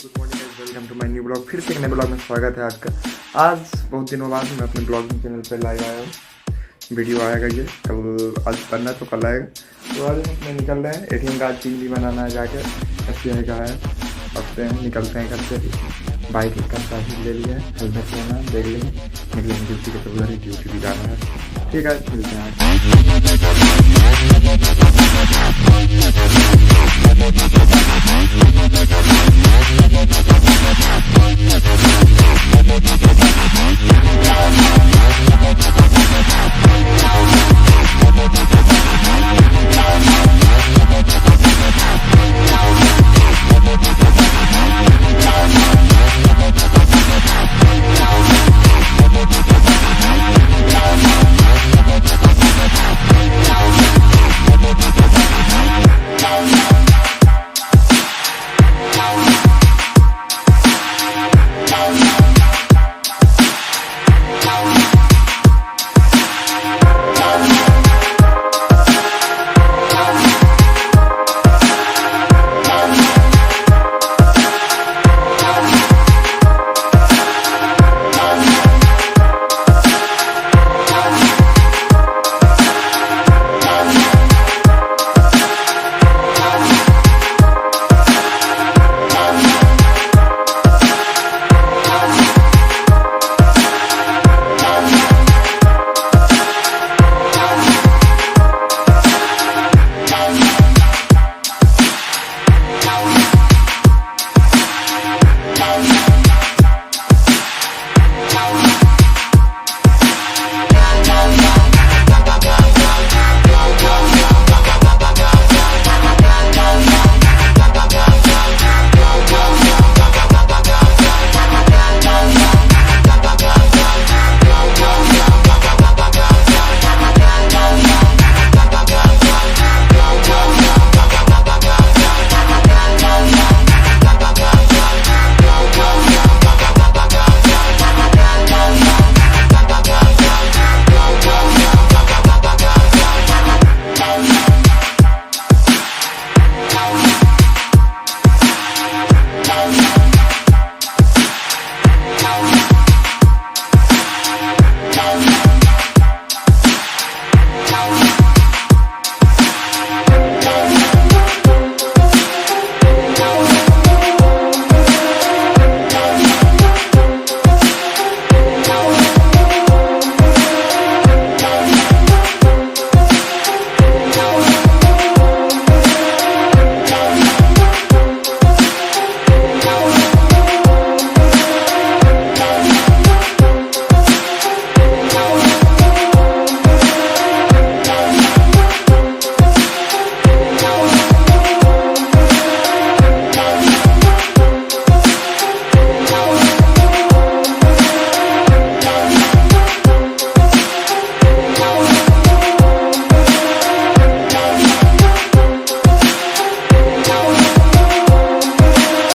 Good morning guys, welcome to my new blog. फिर से एक नए ब्लॉग में स्वागत है आपका। आज बहुत दिनों बाद मैं अपने ब्लॉगिंग चैनल पर लाइव आया हूँ। वीडियो आएगा ये कल, आज बनना है तो कल आएगा। तो आज हम अपने निकल रहे हैं एटीएम कार्ड पिन भी बनाना है जाके, ऐसे का है। अपने निकलते हैं घर से। बाइक का चाबी ले लिया है, हेलमेट लेना है, देख लेंगे निकलेंगे ड्यूटी के। तो उधर ही ड्यूटी भी जाना है। ठीक है, मिलते हैं।